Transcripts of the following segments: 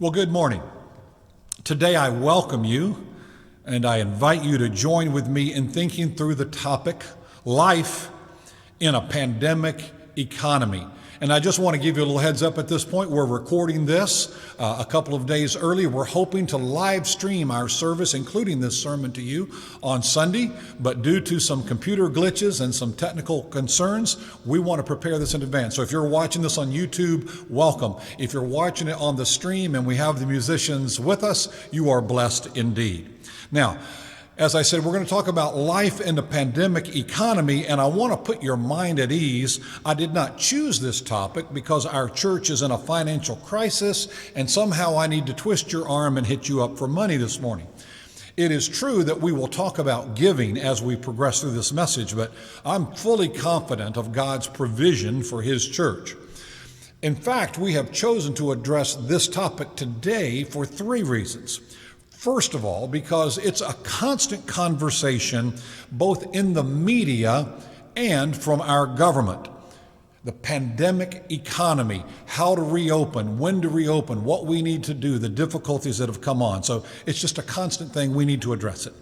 Well, good morning. Today I welcome you and I invite you to join with me in thinking through the topic, life in a pandemic economy. And I just want to give you a little heads up at this point. We're recording this a couple of days early. We're hoping to live stream our service, including this sermon, to you on Sunday. But due to some computer glitches and some technical concerns, we want to prepare this in advance. So if you're watching this on YouTube, welcome. If you're watching it on the stream and we have the musicians with us, you are blessed indeed. Now, as I said, we're going to talk about life in the pandemic economy, and I want to put your mind at ease. I did not choose this topic because our church is in a financial crisis, and somehow I need to twist your arm and hit you up for money this morning. It is true that we will talk about giving as we progress through this message, but I'm fully confident of God's provision for His church. In fact, we have chosen to address this topic today for three reasons. First of all, because it's a constant conversation both in the media and from our government. The pandemic economy, how to reopen, when to reopen, what we need to do, the difficulties that have come on. So it's just a constant thing, we need to address it.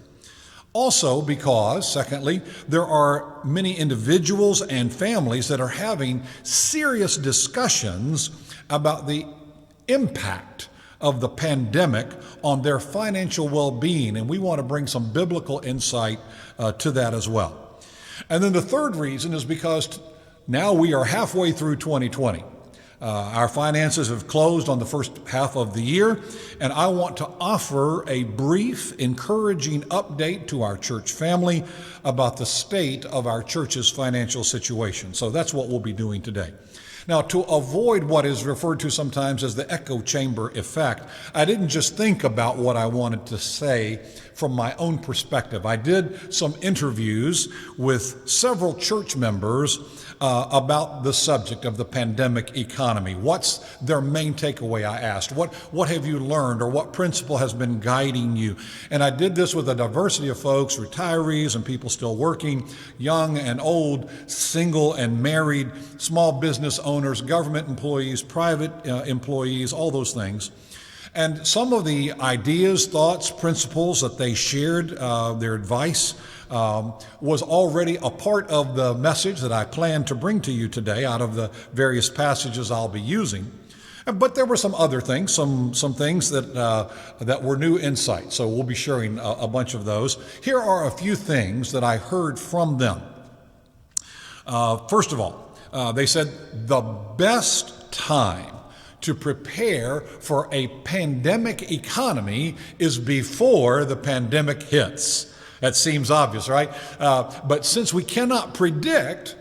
Also because, secondly, there are many individuals and families that are having serious discussions about the impact of the pandemic on their financial well-being, and we want to bring some biblical insight to that as well. And then the third reason is because now we are halfway through 2020. Our finances have closed on the first half of the year, and I want to offer a brief, encouraging update to our church family about the state of our church's financial situation. So that's what we'll be doing today. Now, to avoid what is referred to sometimes as the echo chamber effect, I didn't just think about what I wanted to say from my own perspective. I did some interviews with several church members about the subject of the pandemic economy. What's their main takeaway, I asked. What have you learned, or what principle has been guiding you? And I did this with a diversity of folks, retirees and people still working, young and old, single and married, small business owners, government employees, private employees, all those things. And some of the ideas, thoughts, principles that they shared, their advice, was already a part of the message that I plan to bring to you today out of the various passages I'll be using. But there were some other things, some things that were new insights. So we'll be sharing a bunch of those. Here are a few things that I heard from them. First of all, they said the best time to prepare for a pandemic economy is before the pandemic hits. That seems obvious, right? But since we cannot predict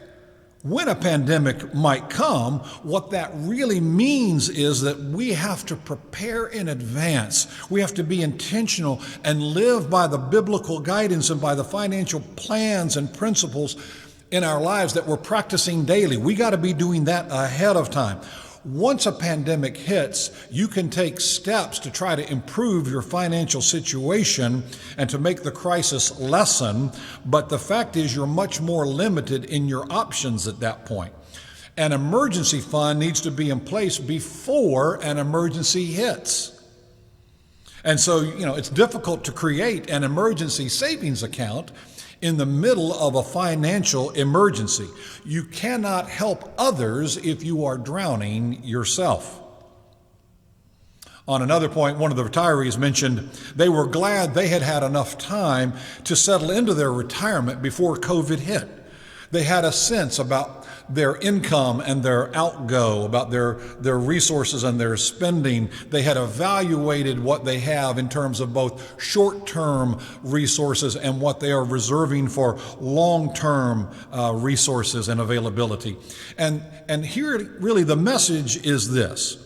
when a pandemic might come, what that really means is that we have to prepare in advance. We have to be intentional and live by the biblical guidance and by the financial plans and principles in our lives that we're practicing daily. We got to be doing that ahead of time. Once a pandemic hits, you can take steps to try to improve your financial situation and to make the crisis lessen, but the fact is you're much more limited in your options at that point. An emergency fund needs to be in place before an emergency hits. And so, it's difficult to create an emergency savings account in the middle of a financial emergency. You cannot help others if you are drowning yourself. On another point, one of the retirees mentioned they were glad they had had enough time to settle into their retirement before COVID hit. They had a sense about their income and their outgo, about their resources and their spending. They had evaluated what they have in terms of both short-term resources and what they are reserving for long-term resources and availability. And here, really, the message is this.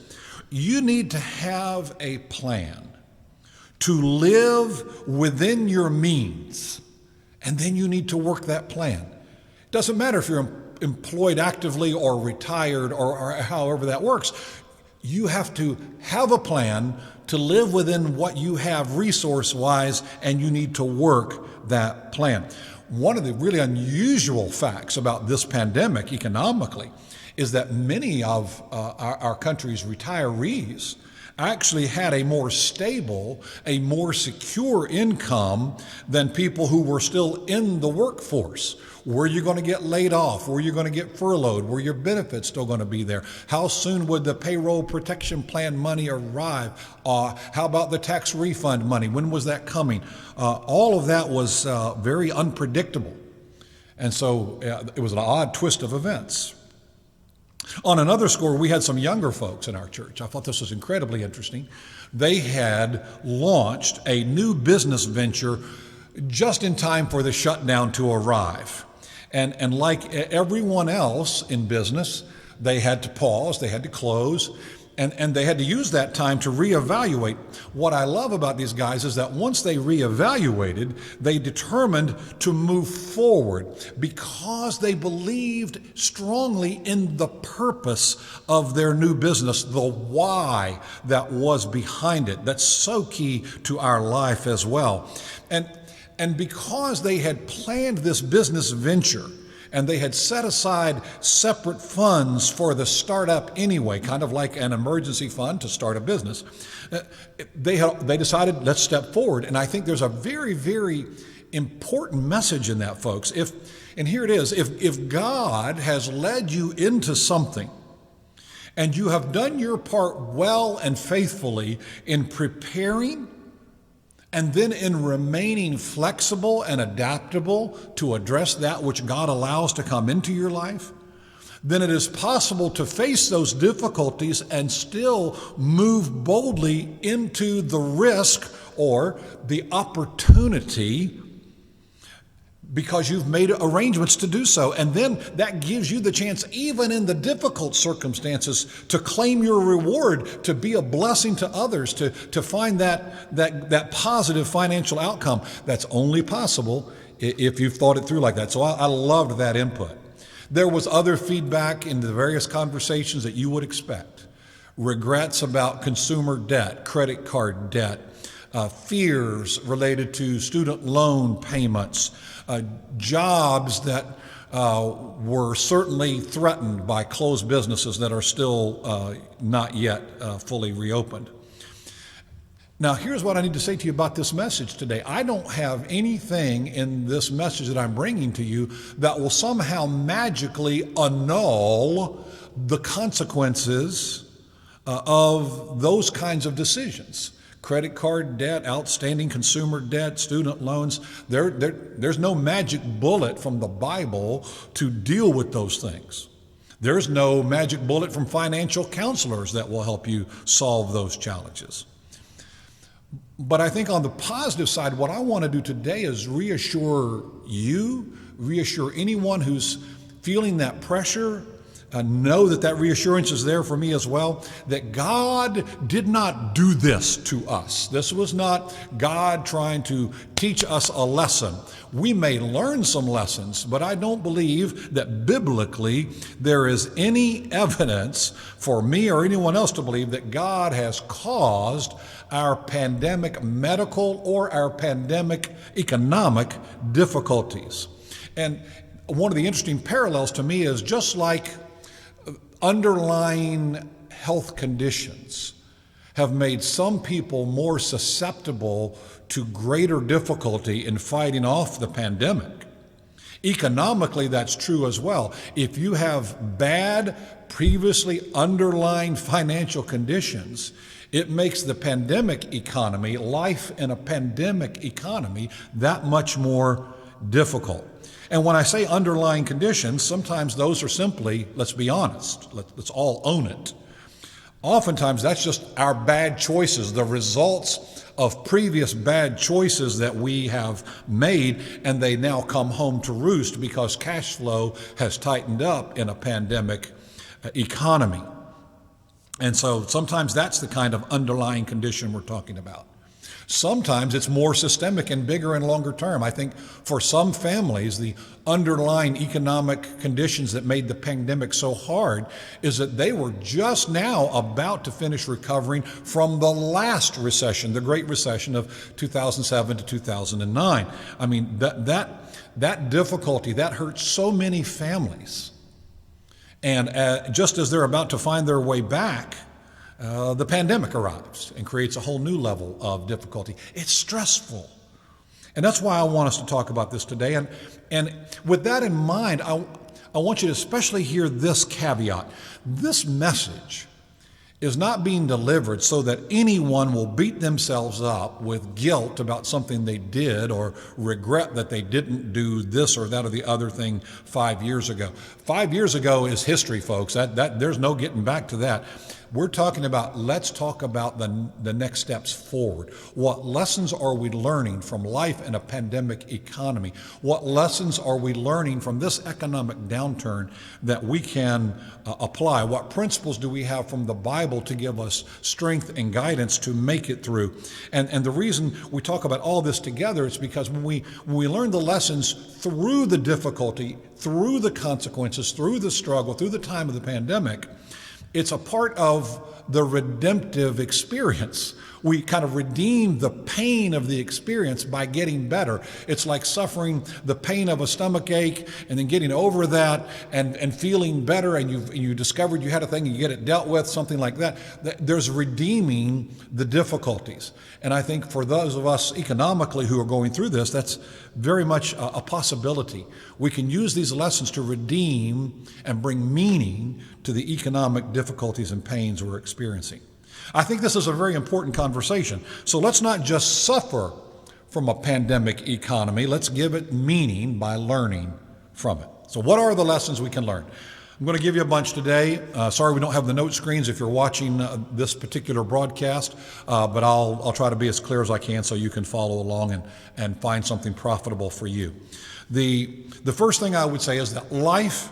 You need to have a plan to live within your means, and then you need to work that plan. It doesn't matter if you're employed actively or retired or however that works. You have to have a plan to live within what you have resource-wise, and you need to work that plan. One of the really unusual facts about this pandemic economically is that many of our country's retirees actually had a more stable, a more secure income than people who were still in the workforce. Were you going to get laid off? Were you going to get furloughed? Were your benefits still going to be there? How soon would the payroll protection plan money arrive? How about the tax refund money? When was that coming? All of that was very unpredictable. And so it was an odd twist of events. On another score, we had some younger folks in our church. I thought this was incredibly interesting. They had launched a new business venture just in time for the shutdown to arrive. And like everyone else in business, they had to pause, they had to close, and they had to use that time to reevaluate. What I love about these guys is that once they reevaluated, they determined to move forward because they believed strongly in the purpose of their new business, the why that was behind it. That's so key to our life as well. And because they had planned this business venture and they had set aside separate funds for the startup anyway, kind of like an emergency fund to start a business, they decided, let's step forward. And I think there's a very, very important message in that, folks. And here it is, if God has led you into something and you have done your part well and faithfully in preparing and then in remaining flexible and adaptable to address that which God allows to come into your life, then it is possible to face those difficulties and still move boldly into the risk or the opportunity because you've made arrangements to do so. And then that gives you the chance, even in the difficult circumstances, to claim your reward, to be a blessing to others, to find that positive financial outcome. That's only possible if you've thought it through like that. So I loved that input. There was other feedback in the various conversations that you would expect. Regrets about consumer debt, credit card debt, fears related to student loan payments, jobs that were certainly threatened by closed businesses that are still not yet fully reopened. Now, here's what I need to say to you about this message today. I don't have anything in this message that I'm bringing to you that will somehow magically annul the consequences of those kinds of decisions. Credit card debt, outstanding consumer debt, student loans. There's no magic bullet from the Bible to deal with those things. There's no magic bullet from financial counselors that will help you solve those challenges. But I think on the positive side, what I want to do today is reassure you, reassure anyone who's feeling that pressure. Know that reassurance is there for me as well, that God did not do this to us. This was not God trying to teach us a lesson. We may learn some lessons, but I don't believe that biblically there is any evidence for me or anyone else to believe that God has caused our pandemic medical or our pandemic economic difficulties. And one of the interesting parallels to me is just like underlying health conditions have made some people more susceptible to greater difficulty in fighting off the pandemic. Economically, that's true as well. If you have bad, previously underlying financial conditions, it makes the pandemic economy, life in a pandemic economy, that much more difficult. And when I say underlying conditions, sometimes those are simply, let's be honest, let's all own it. Oftentimes that's just our bad choices, the results of previous bad choices that we have made, and they now come home to roost because cash flow has tightened up in a pandemic economy. And so sometimes that's the kind of underlying condition we're talking about. Sometimes it's more systemic and bigger and longer term. I think for some families, the underlying economic conditions that made the pandemic so hard is that they were just now about to finish recovering from the last recession, the Great Recession of 2007 to 2009. I mean, that difficulty, that hurt so many families. And just as they're about to find their way back, the pandemic arrives and creates a whole new level of difficulty. It's stressful. And that's why I want us to talk about this today. And with that in mind, I want you to especially hear this caveat. This message is not being delivered so that anyone will beat themselves up with guilt about something they did or regret that they didn't do this or that or the other thing 5 years ago. 5 years ago is history, folks. That there's no getting back to that. We're talking about, let's talk about the next steps forward. What lessons are we learning from life in a pandemic economy? What lessons are we learning from this economic downturn that we can apply? What principles do we have from the Bible to give us strength and guidance to make it through? And the reason we talk about all this together is because when we learn the lessons through the difficulty, through the consequences, through the struggle, through the time of the pandemic, it's a part of the redemptive experience. We kind of redeem the pain of the experience by getting better. It's like suffering the pain of a stomach ache and then getting over that and feeling better, and you discovered you had a thing and you get it dealt with, something like that. There's redeeming the difficulties. And I think for those of us economically who are going through this, that's very much a possibility. We can use these lessons to redeem and bring meaning to the economic difficulties and pains we're experiencing. I think this is a very important conversation. So let's not just suffer from a pandemic economy. Let's give it meaning by learning from it. So what are the lessons we can learn? I'm going to give you a bunch today. Sorry we don't have the note screens if you're watching this particular broadcast, but I'll try to be as clear as I can so you can follow along and find something profitable for you. The first thing I would say is that life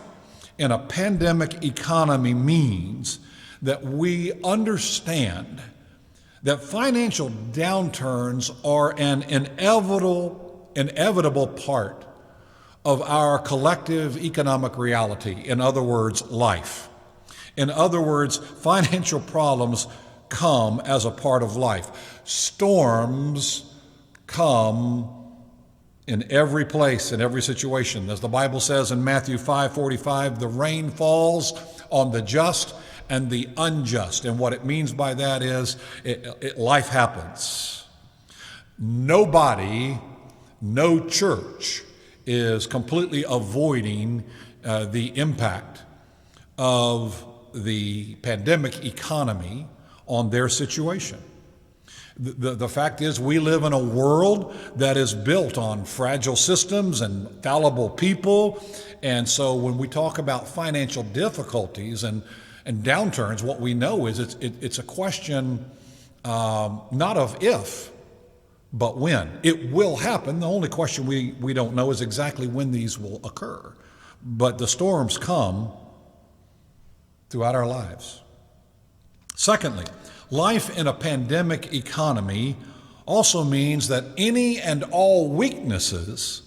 in a pandemic economy means that we understand that financial downturns are an inevitable part of our collective economic reality. In other words, life. In other words, financial problems come as a part of life. Storms come in every place, in every situation. As the Bible says in Matthew 5:45, the rain falls on the just and the unjust. And what it means by that is life happens. Nobody, no church is completely avoiding the impact of the pandemic economy on their situation. The fact is, we live in a world that is built on fragile systems and fallible people. And so when we talk about financial difficulties and downturns, what we know is it's a question not of if, but when. It will happen. The only question we don't know is exactly when these will occur. But the storms come throughout our lives. Secondly, life in a pandemic economy also means that any and all weaknesses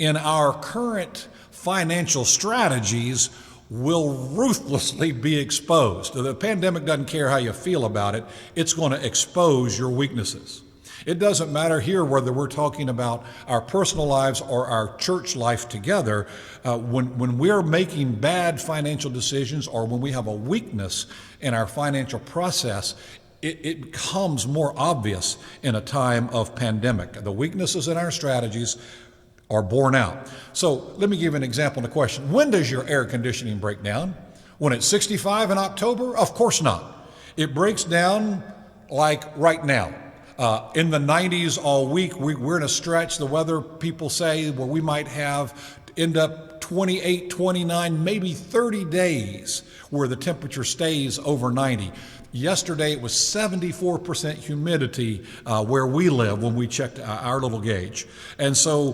in our current financial strategies will ruthlessly be exposed. The pandemic doesn't care how you feel about it. It's going to expose your weaknesses. It doesn't matter here whether we're talking about our personal lives or our church life together. When we're making bad financial decisions or when we have a weakness in our financial process, it becomes more obvious in a time of pandemic. The weaknesses in our strategies are borne out. So let me give you an example and a question. When does your air conditioning break down? When it's 65 in October? Of course not. It breaks down like right now. In the 90s all week, we're in a stretch, the weather people say, where we might end up 28, 29, maybe 30 days where the temperature stays over 90. Yesterday, it was 74% humidity where we live when we checked our little gauge. And so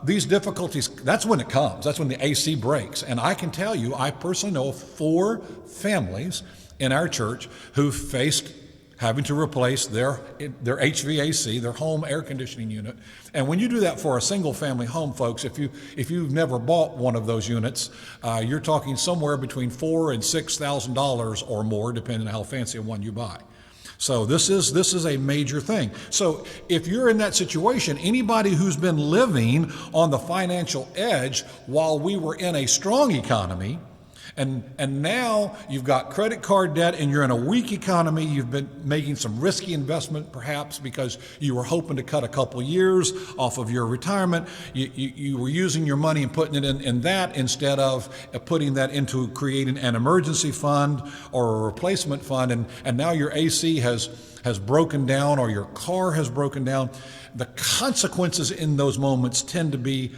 these difficulties, that's when it comes. That's when the AC breaks. And I can tell you, I personally know of 4 families in our church who faced having to replace their HVAC, their home air conditioning unit. And when you do that for a single family home, folks, if you've never bought one of those units, you're talking somewhere between $4,000 and $6,000 or more, depending on how fancy a one you buy. So this is a major thing. So if you're in that situation, anybody who's been living on the financial edge while we were in a strong economy, And now you've got credit card debt and you're in a weak economy. You've been making some risky investment perhaps because you were hoping to cut a couple years off of your retirement. You were using your money and putting it in that instead of putting that into creating an emergency fund or a replacement fund. And now your AC has broken down or your car has broken down. The consequences in those moments tend to be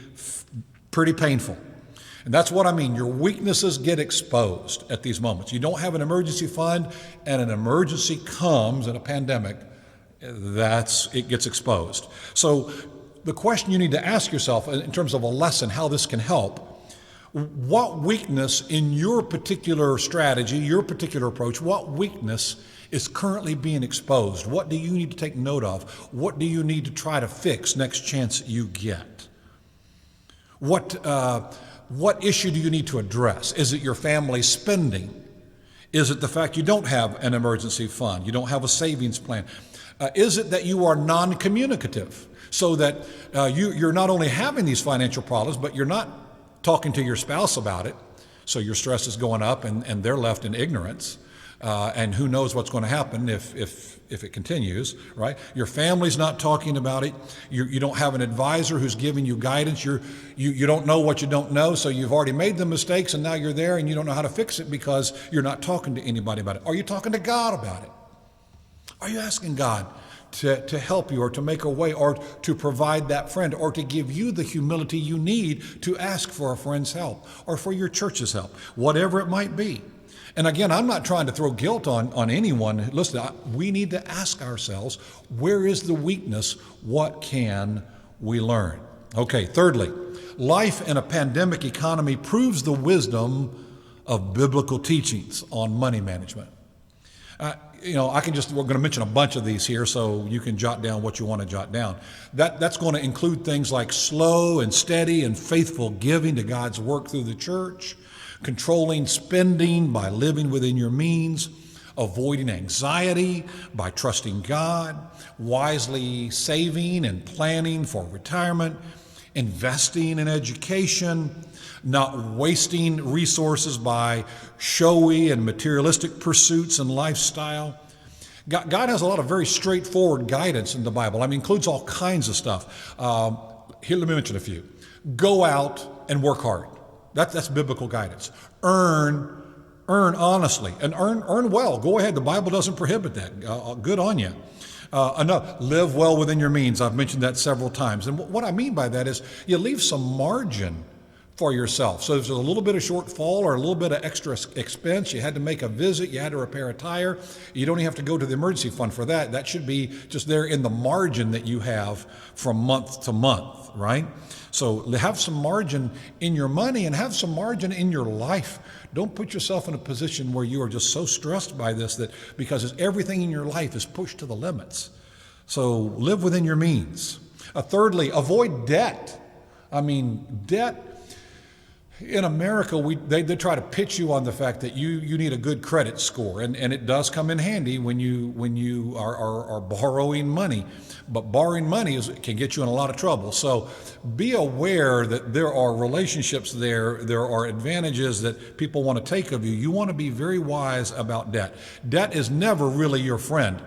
pretty painful. And that's what I mean. Your weaknesses get exposed at these moments. You don't have an emergency fund and an emergency comes in a pandemic, it gets exposed. So the question you need to ask yourself in terms of a lesson, how this can help, what weakness in your particular strategy, your particular approach, what weakness is currently being exposed? What do you need to take note of? What do you need to try to fix next chance you get? What issue do you need to address? Is it your family spending? Is it the fact you don't have an emergency fund? You don't have a savings plan? Is it that you are non-communicative so that you're not only having these financial problems, but you're not talking to your spouse about it, so your stress is going up and they're left in ignorance? And who knows what's going to happen if it continues, right? Your family's not talking about it. You don't have an advisor who's giving you guidance. You don't know what you don't know, so you've already made the mistakes, and now you're there and you don't know how to fix it because you're not talking to anybody about it. Are you talking to God about it? Are you asking God to help you or to make a way or to provide that friend or to give you the humility you need to ask for a friend's help or for your church's help, whatever it might be? And again, I'm not trying to throw guilt on anyone. Listen, we need to ask ourselves, where is the weakness? What can we learn? Okay, thirdly, life in a pandemic economy proves the wisdom of biblical teachings on money management. We're going to mention a bunch of these here so you can jot down what you want to jot down. That's going to include things like slow and steady and faithful giving to God's work through the church, controlling spending by living within your means, avoiding anxiety by trusting God, wisely saving and planning for retirement, investing in education, not wasting resources by showy and materialistic pursuits and lifestyle. God has a lot of very straightforward guidance in the Bible. Includes all kinds of stuff. Here, let me mention a few. Go out and work hard. That's biblical guidance. Earn honestly and earn well. Go ahead. The Bible doesn't prohibit that. Good on you. Live well within your means. I've mentioned that several times. And what I mean by that is you leave some margin for yourself. So if there's a little bit of shortfall or a little bit of extra expense, you had to make a visit, you had to repair a tire, you don't even have to go to the emergency fund for that. That should be just there in the margin that you have from month to month, right? So have some margin in your money and have some margin in your life. Don't put yourself in a position where you are just so stressed by this that because everything in your life is pushed to the limits. So live within your means. Thirdly, avoid debt. Debt. In America, they try to pitch you on the fact that you need a good credit score, and it does come in handy when you are borrowing money. But borrowing money can get you in a lot of trouble. So be aware that there are relationships there are advantages that people want to take of you. You want to be very wise about debt. Debt is never really your friend.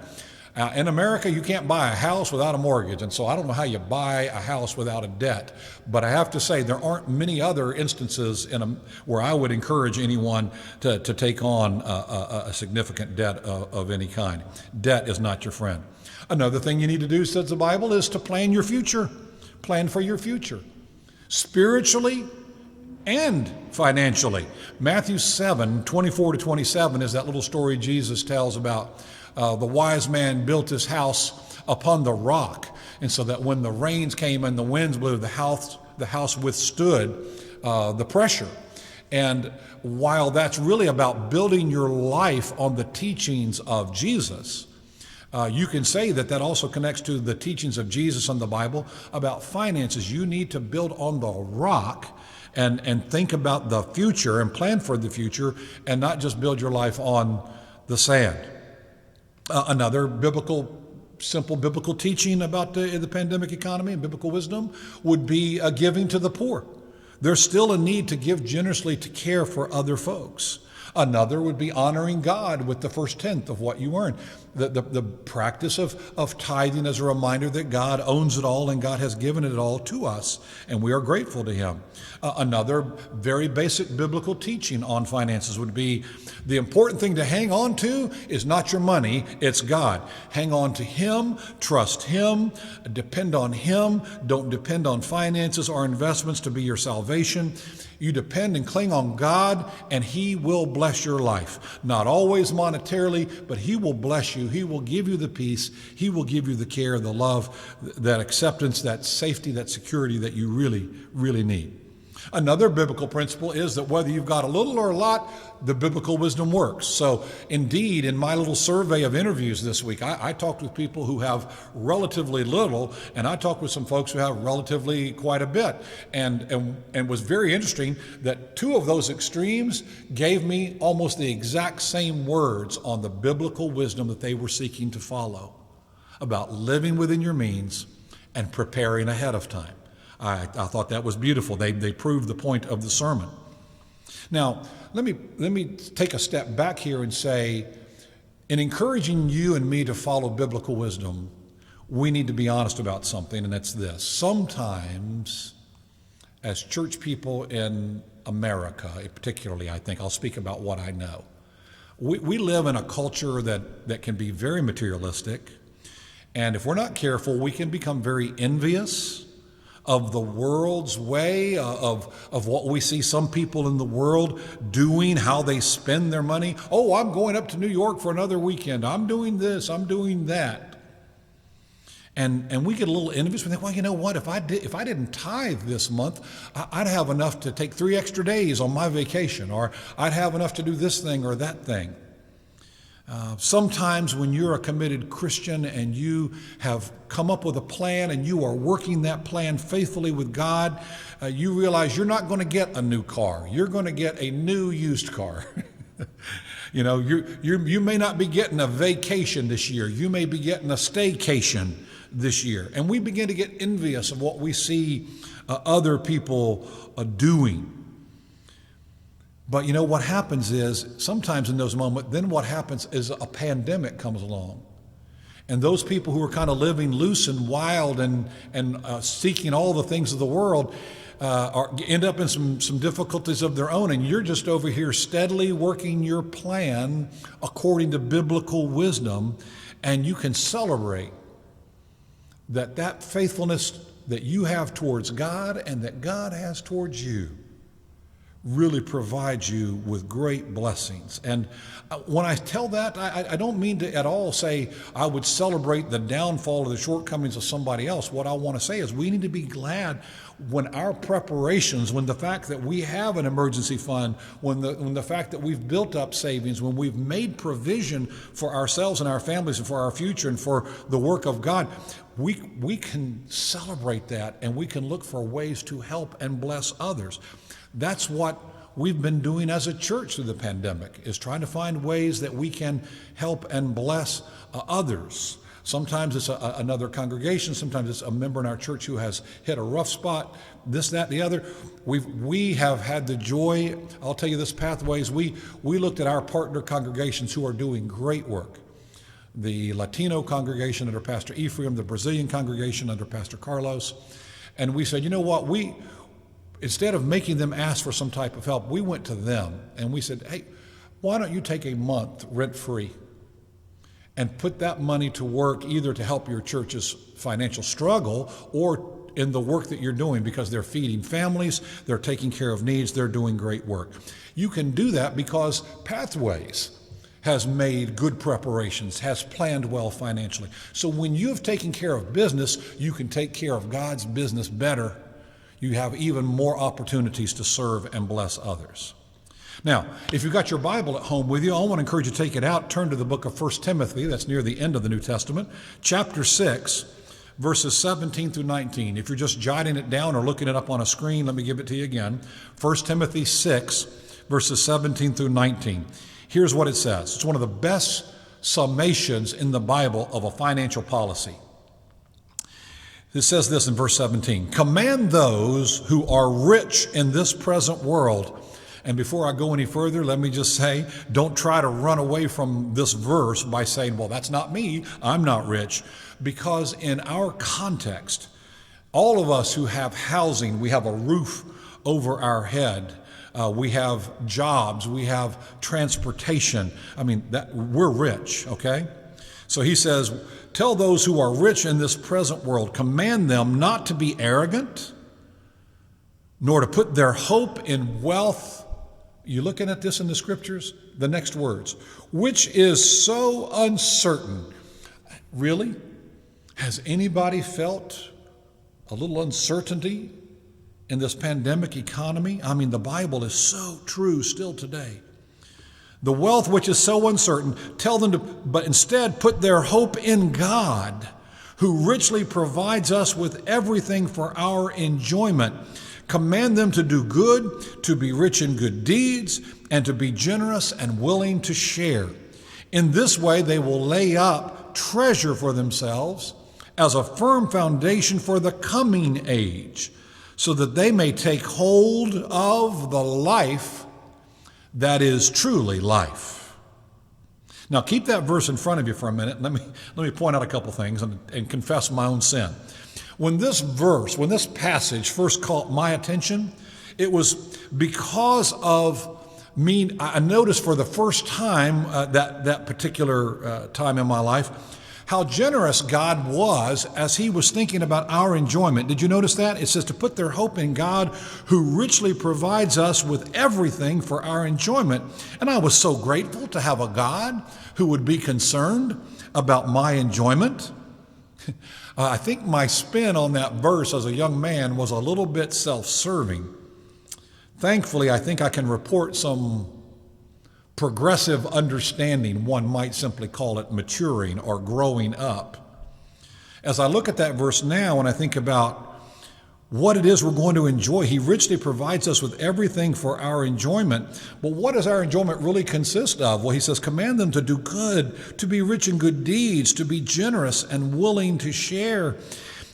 In America, you can't buy a house without a mortgage, and so I don't know how you buy a house without a debt. But I have to say, there aren't many other instances where I would encourage anyone to take on a significant debt of any kind. Debt is not your friend. Another thing you need to do, says the Bible, is to plan your future. Plan for your future, spiritually and financially. Matthew 7:24-27 is that little story Jesus tells about the wise man built his house upon the rock, and so that when the rains came and the winds blew, the house withstood the pressure. And while that's really about building your life on the teachings of Jesus, you can say that also connects to the teachings of Jesus in the Bible about finances. You need to build on the rock and think about the future and plan for the future and not just build your life on the sand. Another simple biblical teaching about the pandemic economy and biblical wisdom would be giving to the poor. There's still a need to give generously to care for other folks. Another would be honoring God with the first tenth of what you earn. The practice of tithing as a reminder that God owns it all and God has given it all to us, and we are grateful to Him. Another very basic biblical teaching on finances would be the important thing to hang on to is not your money, it's God. Hang on to Him, trust Him, depend on Him. Don't depend on finances or investments to be your salvation. You depend and cling on God, and He will bless your life. Not always monetarily, but He will bless you. He will give you the peace. He will give you the care, the love, that acceptance, that safety, that security that you really, really need. Another biblical principle is that whether you've got a little or a lot, the biblical wisdom works. So indeed, in my little survey of interviews this week, I talked with people who have relatively little, and I talked with some folks who have relatively quite a bit. And was very interesting that two of those extremes gave me almost the exact same words on the biblical wisdom that they were seeking to follow about living within your means and preparing ahead of time. I thought that was beautiful. They proved the point of the sermon. Now, let me take a step back here and say, in encouraging you and me to follow biblical wisdom, we need to be honest about something, and it's this. Sometimes, as church people in America, particularly, I think, I'll speak about what I know. We live in a culture that can be very materialistic, and if we're not careful, we can become very envious of the world's way, of what we see some people in the world doing, how they spend their money. Oh, I'm going up to New York for another weekend. I'm doing this, I'm doing that. And we get a little envious. We think, well, you know what? If I didn't tithe this month, I'd have enough to take 3 extra days on my vacation, or I'd have enough to do this thing or that thing. Sometimes when you're a committed Christian and you have come up with a plan and you are working that plan faithfully with God, you realize you're not going to get a new car. You're going to get a new used car. You know, you may not be getting a vacation this year. You may be getting a staycation this year. And we begin to get envious of what we see other people doing. But you know what happens is, sometimes in those moments, then what happens is a pandemic comes along. And those people who are kind of living loose and wild and seeking all the things of the world end up in some difficulties of their own. And you're just over here steadily working your plan according to biblical wisdom. And you can celebrate that faithfulness that you have towards God and that God has towards you really provides you with great blessings. And when I tell that, I don't mean to at all say I would celebrate the downfall or the shortcomings of somebody else. What I want to say is we need to be glad when our preparations, when the fact that we have an emergency fund, when the fact that we've built up savings, when we've made provision for ourselves and our families and for our future and for the work of God, we can celebrate that, and we can look for ways to help and bless others. That's what we've been doing as a church through the pandemic, is trying to find ways that we can help and bless others. Sometimes it's another congregation. Sometimes it's a member in our church who has hit a rough spot, this, that, the other. We have had the joy, I'll tell you this, Pathways, we looked at our partner congregations who are doing great work. The Latino congregation under Pastor Ephraim, the Brazilian congregation under Pastor Carlos. And we said, you know what, instead of making them ask for some type of help, we went to them and we said, hey, why don't you take a month rent-free and put that money to work either to help your church's financial struggle or in the work that you're doing, because they're feeding families, they're taking care of needs, they're doing great work. You can do that because Pathways has made good preparations, has planned well financially. So when you've taken care of business, you can take care of God's business better. You have even more opportunities to serve and bless others. Now, if you've got your Bible at home with you, I want to encourage you to take it out, turn to the book of 1 Timothy, that's near the end of the New Testament, chapter 6, verses 17 through 19. If you're just jotting it down or looking it up on a screen, let me give it to you again. 1 Timothy 6, verses 17 through 19. Here's what it says. It's one of the best summations in the Bible of a financial policy. It says this in verse 17, command those who are rich in this present world. And before I go any further, let me just say, don't try to run away from this verse by saying, well, that's not me, I'm not rich. Because in our context, all of us who have housing, we have a roof over our head, we have jobs, we have transportation. I mean, we're rich, okay? So he says, tell those who are rich in this present world, command them not to be arrogant, nor to put their hope in wealth. You looking at this in the scriptures? The next words, which is so uncertain. Really? Has anybody felt a little uncertainty in this pandemic economy? I mean, the Bible is so true still today. The wealth which is so uncertain, tell them to, but instead put their hope in God, who richly provides us with everything for our enjoyment. Command them to do good, to be rich in good deeds, and to be generous and willing to share. In this way, they will lay up treasure for themselves as a firm foundation for the coming age, so that they may take hold of the life that is truly life. Now keep that verse in front of you for a minute. Let me point out a couple things and confess my own sin. When this passage first caught my attention, it was because of me. I noticed for the first time that particular time in my life, how generous God was as he was thinking about our enjoyment. Did you notice that? It says to put their hope in God, who richly provides us with everything for our enjoyment. And I was so grateful to have a God who would be concerned about my enjoyment. I think my spin on that verse as a young man was a little bit self-serving. Thankfully, I think I can report some progressive understanding, one might simply call it maturing or growing up. As I look at that verse now and I think about what it is we're going to enjoy, he richly provides us with everything for our enjoyment. But what does our enjoyment really consist of? Well, he says, command them to do good, to be rich in good deeds, to be generous and willing to share.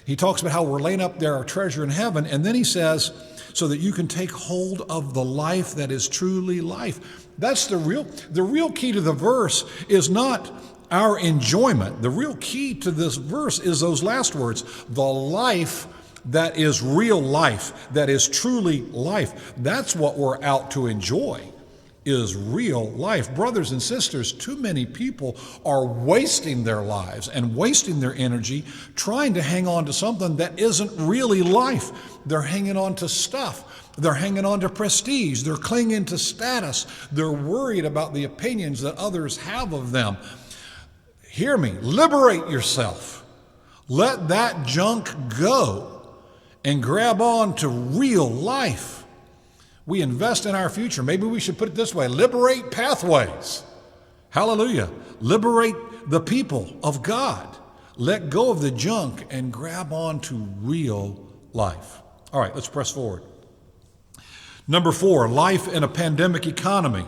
He talks about how we're laying up there our treasure in heaven, and then he says, so that you can take hold of the life that is truly life. That's the real key to the verse is not our enjoyment. The real key to this verse is those last words, the life that is real life, that is truly life. That's what we're out to enjoy, is real life. Brothers and sisters, too many people are wasting their lives and wasting their energy trying to hang on to something that isn't really life. They're hanging on to stuff. They're hanging on to prestige. They're clinging to status. They're worried about the opinions that others have of them. Hear me, liberate yourself. Let that junk go and grab on to real life. We invest in our future. Maybe we should put it this way, liberate pathways. Hallelujah. Liberate the people of God. Let go of the junk and grab on to real life. All right, let's press forward. Number 4, life in a pandemic economy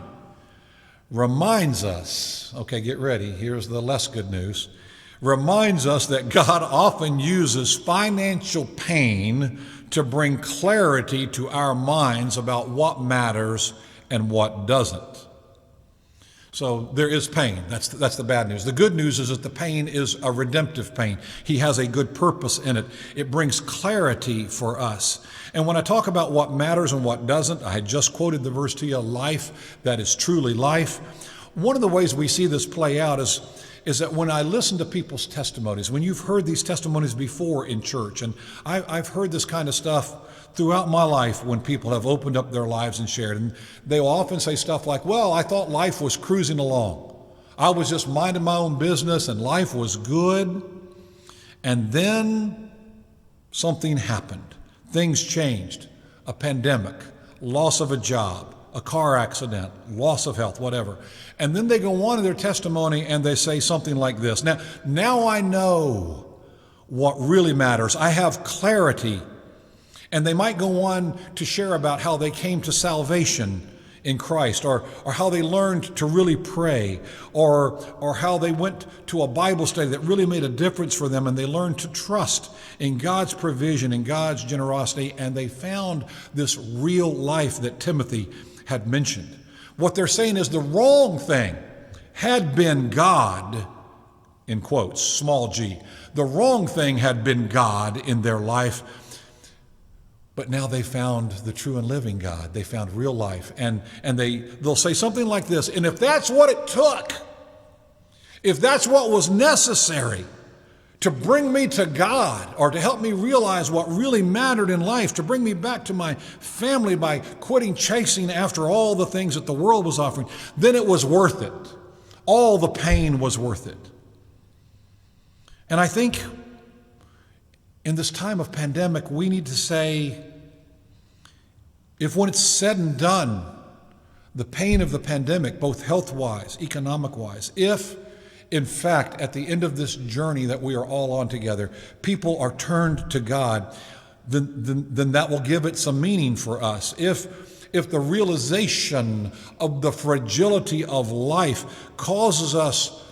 reminds us, okay, get ready, here's the less good news, reminds us that God often uses financial pain to bring clarity to our minds about what matters and what doesn't. So there is pain. That's the bad news. The good news is that the pain is a redemptive pain. He has a good purpose in it. It brings clarity for us. And when I talk about what matters and what doesn't, I had just quoted the verse to you, life that is truly life. One of the ways we see this play out is that when I listen to people's testimonies, when you've heard these testimonies before in church, and I've heard this kind of stuff throughout my life when people have opened up their lives and shared, and they will often say stuff like, well, I thought life was cruising along. I was just minding my own business and life was good. And then something happened. Things changed. A pandemic, loss of a job, a car accident, loss of health, whatever. And then they go on in their testimony and they say something like this. Now I know what really matters. I have clarity. And they might go on to share about how they came to salvation in Christ, or how they learned to really pray, or how they went to a Bible study that really made a difference for them, and they learned to trust in God's provision and God's generosity, and they found this real life that Timothy had mentioned. What they're saying is the wrong thing had been God, in quotes, small g. The wrong thing had been God in their life, but now they found the true and living God. They found real life. And they'll say something like this, and if that's what it took, if that's what was necessary to bring me to God, or to help me realize what really mattered in life, to bring me back to my family by quitting chasing after all the things that the world was offering, then it was worth it. All the pain was worth it. And I think in this time of pandemic, we need to say, if when it's said and done, the pain of the pandemic, both health-wise, economic-wise, if in fact at the end of this journey that we are all on together, people are turned to God, then that will give it some meaning for us. If the realization of the fragility of life causes us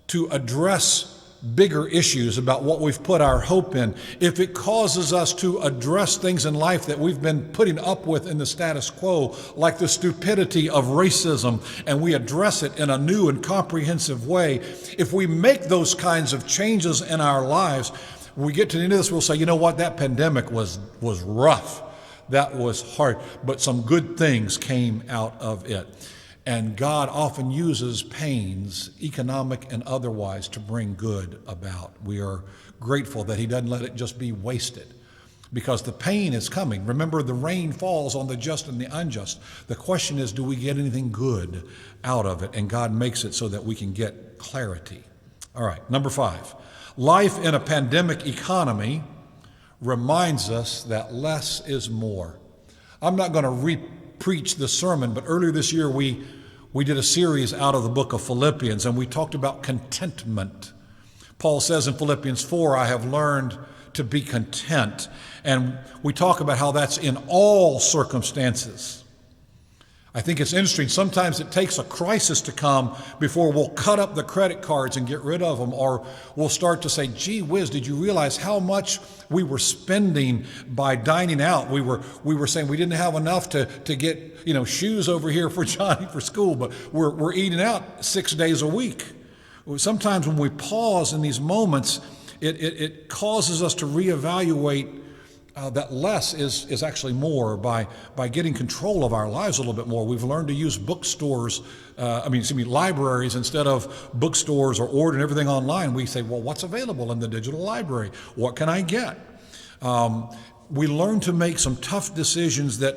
to address bigger issues about what we've put our hope in, if it causes us to address things in life that we've been putting up with in the status quo, like the stupidity of racism, and we address it in a new and comprehensive way, if we make those kinds of changes in our lives, when we get to the end of this, we'll say, you know what, that pandemic was rough. That was hard, but some good things came out of it. And God often uses pains, economic and otherwise, to bring good about. We are grateful that He doesn't let it just be wasted, because the pain is coming. Remember, the rain falls on the just and the unjust. The question is, do we get anything good out of it? And God makes it so that we can get clarity. All right, number 5. Life in a pandemic economy reminds us that less is more. I'm not going to re-preach the sermon, but earlier this year we did a series out of the book of Philippians, and we talked about contentment. Paul says in Philippians 4, I have learned to be content. And we talk about how that's in all circumstances. I think it's interesting. Sometimes it takes a crisis to come before we'll cut up the credit cards and get rid of them, or we'll start to say, gee whiz, did you realize how much we were spending by dining out? We were saying we didn't have enough to get, shoes over here for Johnny for school, but we're eating out 6 days a week. Sometimes when we pause in these moments, it causes us to reevaluate that less is actually more by getting control of our lives a little bit more. We've learned to use libraries instead of bookstores, or ordering everything online. We say, well, what's available in the digital library? What can I get? We learn to make some tough decisions that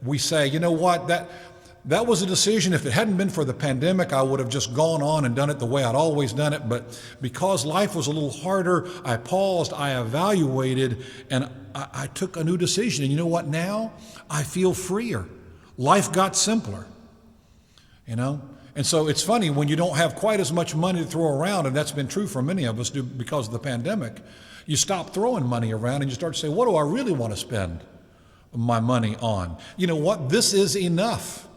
we say, you know what, that was a decision. If it hadn't been for the pandemic, I would have just gone on and done it the way I'd always done it. But because life was a little harder, I paused, I evaluated, and I took a new decision. And you know what? Now I feel freer. Life got simpler, And so it's funny when you don't have quite as much money to throw around, and that's been true for many of us because of the pandemic. You stop throwing money around and you start to say, what do I really want to spend my money on? You know what? This is enough.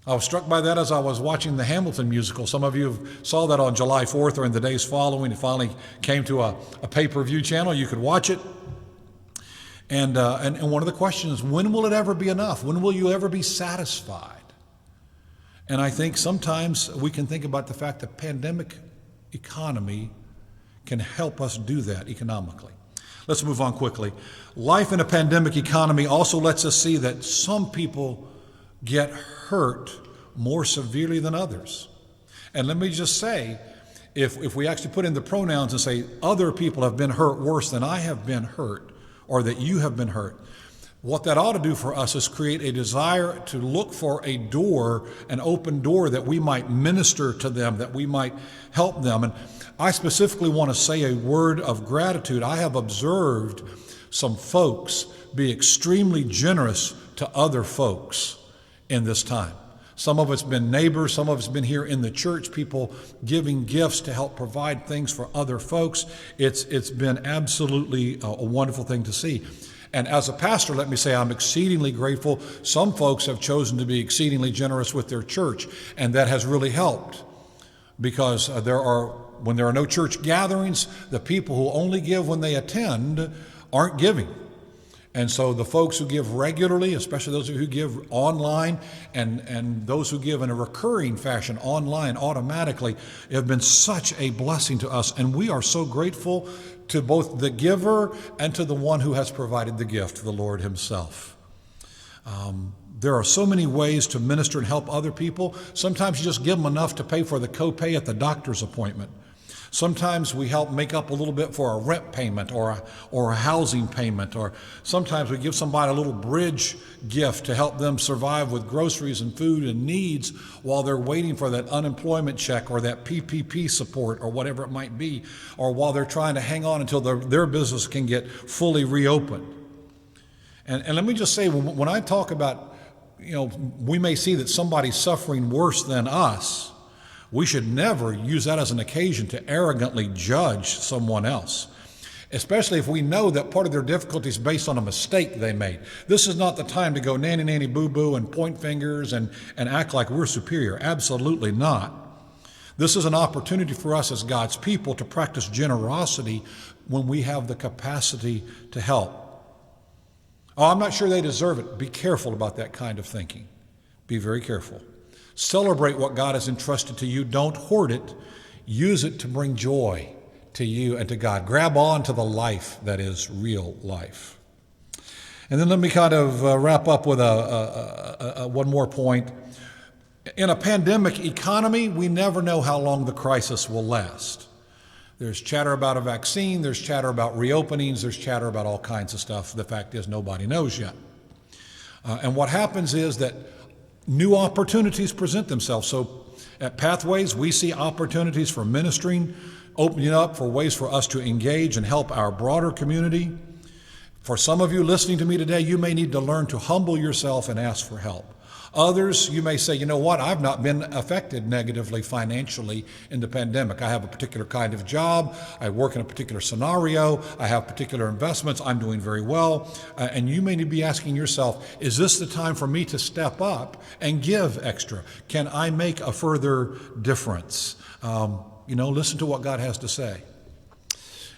I was struck by that as I was watching the Hamilton musical. Some of you saw that on July 4th or in the days following. It finally came to a pay-per-view channel. You could watch it. And one of the questions, when will it ever be enough? When will you ever be satisfied? And I think sometimes we can think about the fact that pandemic economy can help us do that economically. Let's move on quickly. Life in a pandemic economy also lets us see that some people get hurt more severely than others. And let me just say, if we actually put in the pronouns and say other people have been hurt worse than I have been hurt, or that you have been hurt, what that ought to do for us is create a desire to look for a door, an open door, that we might minister to them, that we might help them. And I specifically want to say a word of gratitude. I have observed some folks be extremely generous to other folks in this time. Some of it's been neighbors, some of it's been here in the church, people giving gifts to help provide things for other folks. It's been absolutely a wonderful thing to see. And as a pastor, let me say I'm exceedingly grateful. Some folks have chosen to be exceedingly generous with their church, and that has really helped, because when there are no church gatherings, the people who only give when they attend aren't giving. And so the folks who give regularly, especially those who give online, and those who give in a recurring fashion online automatically, have been such a blessing to us. And we are so grateful to both the giver and to the one who has provided the gift, the Lord himself. There are so many ways to minister and help other people. Sometimes you just give them enough to pay for the copay at the doctor's appointment. Sometimes we help make up a little bit for a rent payment or a housing payment, or sometimes we give somebody a little bridge gift to help them survive with groceries and food and needs while they're waiting for that unemployment check or that PPP support or whatever it might be, or while they're trying to hang on until their business can get fully reopened. And let me just say, when I talk about, we may see that somebody's suffering worse than us, we should never use that as an occasion to arrogantly judge someone else, especially if we know that part of their difficulty is based on a mistake they made. This is not the time to go nanny, nanny, boo-boo and point fingers and act like we're superior. Absolutely not. This is an opportunity for us as God's people to practice generosity when we have the capacity to help. Oh, I'm not sure they deserve it. Be careful about that kind of thinking. Be very careful. Celebrate what God has entrusted to you. Don't hoard it. Use it to bring joy to you and to God. Grab on to the life that is real life. And then let me kind of wrap up with one more point. In a pandemic economy, we never know how long the crisis will last. There's chatter about a vaccine, there's chatter about reopenings, there's chatter about all kinds of stuff. The fact is, nobody knows yet. And what happens is that new opportunities present themselves. So at Pathways, we see opportunities for ministering, opening up for ways for us to engage and help our broader community. For some of you listening to me today, you may need to learn to humble yourself and ask for help. Others, you may say, you know what, I've not been affected negatively financially in the pandemic. I have a particular kind of job. I work in a particular scenario. I have particular investments. I'm doing very well. And you may be asking yourself, is this the time for me to step up and give extra? Can I make a further difference? Listen to what God has to say.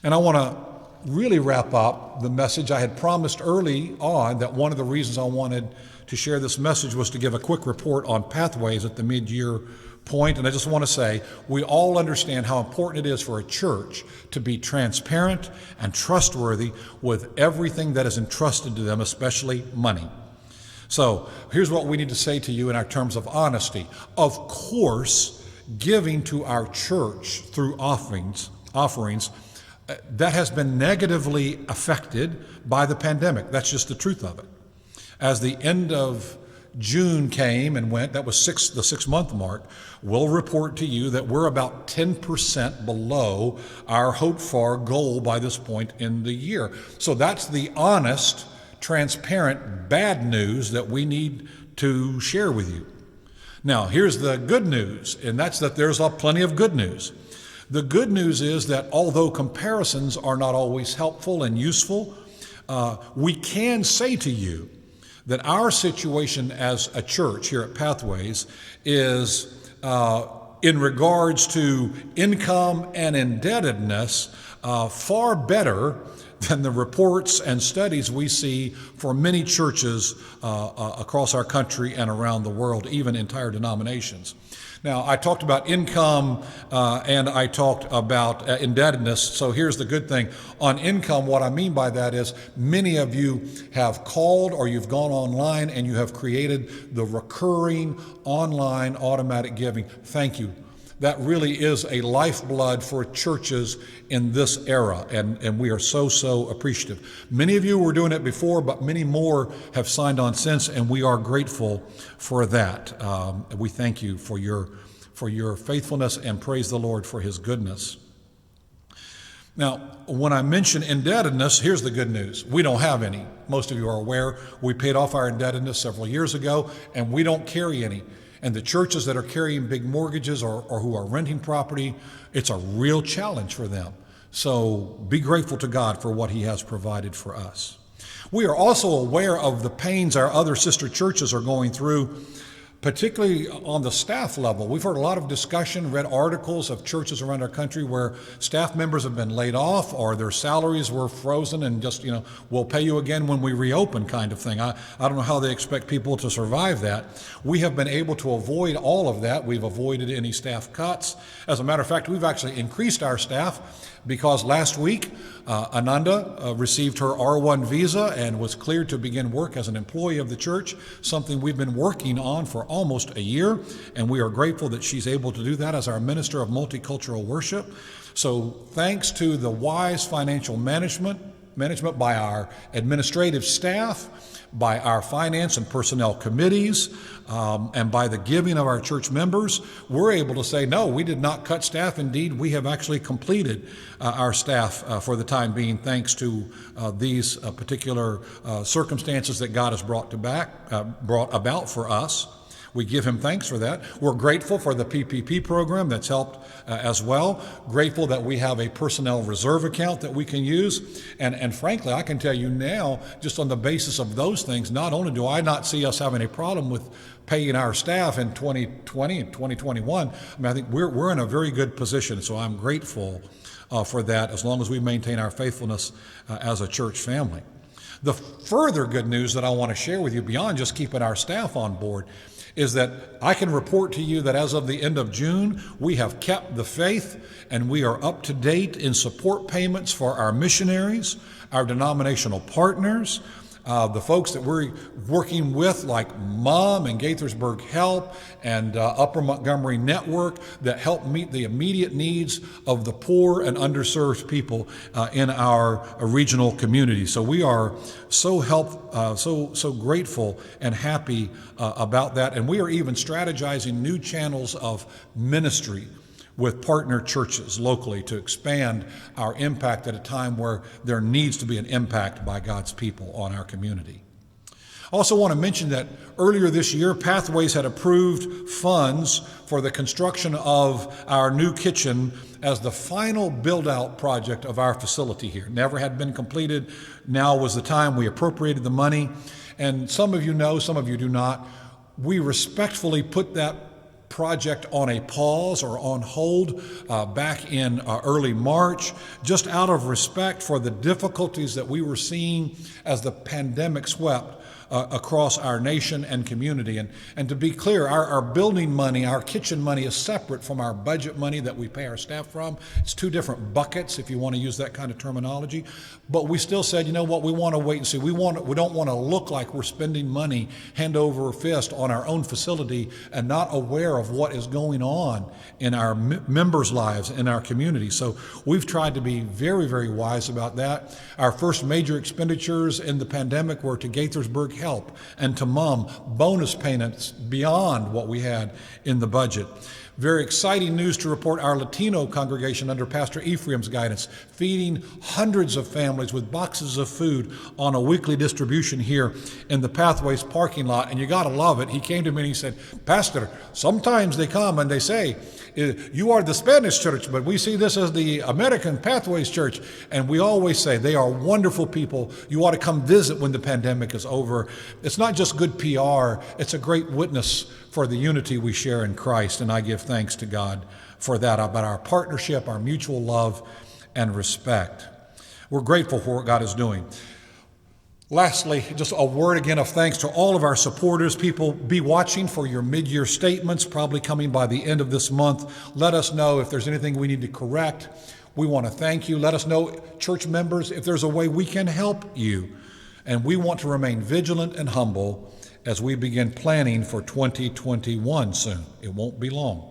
And I want to really wrap up the message. I had promised early on that one of the reasons I wanted to share this message was to give a quick report on Pathways at the mid-year point. And I just want to say, we all understand how important it is for a church to be transparent and trustworthy with everything that is entrusted to them, especially money. So here's what we need to say to you in our terms of honesty. Of course, giving to our church through offerings that has been negatively affected by the pandemic. That's just the truth of it. As the end of June came and went, that was the 6-month mark, we'll report to you that we're about 10% below our hoped-for goal by this point in the year. So that's the honest, transparent, bad news that we need to share with you. Now, here's the good news, and that's that there's plenty of good news. The good news is that although comparisons are not always helpful and useful, we can say to you that our situation as a church here at Pathways is, in regards to income and indebtedness, far better than the reports and studies we see for many churches across our country and around the world, even entire denominations. Now, I talked about income and I talked about indebtedness. So here's the good thing. On income, what I mean by that is many of you have called or you've gone online and you have created the recurring online automatic giving. Thank you. That really is a lifeblood for churches in this era, and we are so appreciative. Many of you were doing it before, but many more have signed on since, and we are grateful for that. We thank you for your faithfulness and praise the Lord for His goodness. Now, when I mention indebtedness, here's the good news. We don't have any. Most of you are aware we paid off our indebtedness several years ago, and we don't carry any. And the churches that are carrying big mortgages or who are renting property, it's a real challenge for them. So be grateful to God for what He has provided for us. We are also aware of the pains our other sister churches are going through, particularly on the staff level. We've heard a lot of discussion, read articles of churches around our country where staff members have been laid off or their salaries were frozen and just, we'll pay you again when we reopen kind of thing. I don't know how they expect people to survive that. We have been able to avoid all of that. We've avoided any staff cuts. As a matter of fact, we've actually increased our staff because last week, Ananda received her R1 visa and was cleared to begin work as an employee of the church, something we've been working on for almost a year, and we are grateful that she's able to do that as our minister of multicultural worship. So thanks to the wise financial management by our administrative staff, by our finance and personnel committees, and by the giving of our church members, we're able to say, no, we did not cut staff. Indeed, we have actually completed our staff for the time being, thanks to these particular circumstances that God has brought about for us. We give him thanks for that. We're grateful for the PPP program that's helped as well. Grateful that we have a personnel reserve account that we can use. And frankly, I can tell you now, just on the basis of those things, not only do I not see us having a problem with paying our staff in 2020 and 2021, I think we're in a very good position. So I'm grateful for that, as long as we maintain our faithfulness as a church family. The further good news that I want to share with you, beyond just keeping our staff on board, is that I can report to you that as of the end of June, we have kept the faith and we are up to date in support payments for our missionaries, our denominational partners, the folks that we're working with, like MOM and Gaithersburg Help and Upper Montgomery Network, that help meet the immediate needs of the poor and underserved people in our regional community. So we are so grateful and happy about that. And we are even strategizing new channels of ministry with partner churches locally to expand our impact at a time where there needs to be an impact by God's people on our community. I also want to mention that earlier this year, Pathways had approved funds for the construction of our new kitchen as the final build-out project of our facility here. Never had been completed. Now was the time we appropriated the money. And some of you know, some of you do not, we respectfully put that project on a pause or on hold back in early March, just out of respect for the difficulties that we were seeing as the pandemic swept across our nation and community. And to be clear, our building money, our kitchen money, is separate from our budget money that we pay our staff from. It's two different buckets, if you want to use that kind of terminology. But we still said, you know what, we want to wait and see. We don't want to look like we're spending money hand over fist on our own facility and not aware of what is going on in our members' lives, in our community. So we've tried to be very, very wise about that. Our first major expenditures in the pandemic were to Gaithersburg Help and to MOM, bonus payments beyond what we had in the budget. Very exciting news to report: our Latino congregation under Pastor Ephraim's guidance, feeding hundreds of families with boxes of food on a weekly distribution here in the Pathways parking lot. And you got to love it. He came to me and he said, Pastor, sometimes they come and they say, you are the Spanish church, but we see this as the American Pathways Church. And we always say they are wonderful people. You ought to come visit when the pandemic is over. It's not just good PR, it's a great witness for the unity we share in Christ. And I give thanks to God for that, about our partnership, our mutual love and respect. We're grateful for what God is doing. Lastly, just a word again of thanks to all of our supporters. People, be watching for your mid-year statements, probably coming by the end of this month. Let us know if there's anything we need to correct. We want to thank you. Let us know, church members, if there's a way we can help you. And we want to remain vigilant and humble as we begin planning for 2021 soon. It won't be long.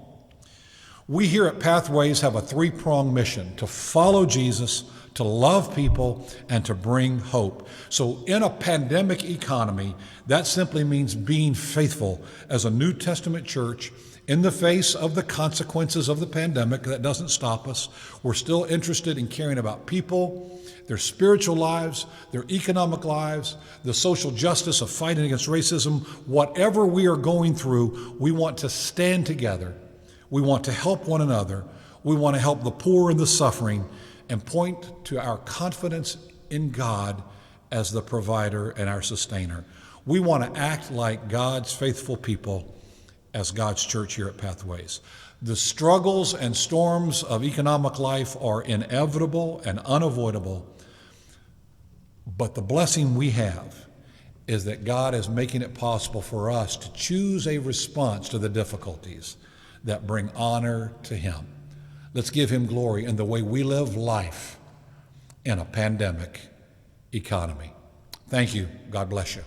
We here at Pathways have a three-pronged mission: to follow Jesus, to love people, and to bring hope. So in a pandemic economy, that simply means being faithful as a New Testament church in the face of the consequences of the pandemic. That doesn't stop us. We're still interested in caring about people, their spiritual lives, their economic lives, the social justice of fighting against racism. Whatever we are going through, we want to stand together. We want to help one another. We want to help the poor and the suffering, and point to our confidence in God as the provider and our sustainer. We want to act like God's faithful people as God's church here at Pathways. The struggles and storms of economic life are inevitable and unavoidable, but the blessing we have is that God is making it possible for us to choose a response to the difficulties that bring honor to Him. Let's give Him glory in the way we live life in a pandemic economy. Thank you. God bless you.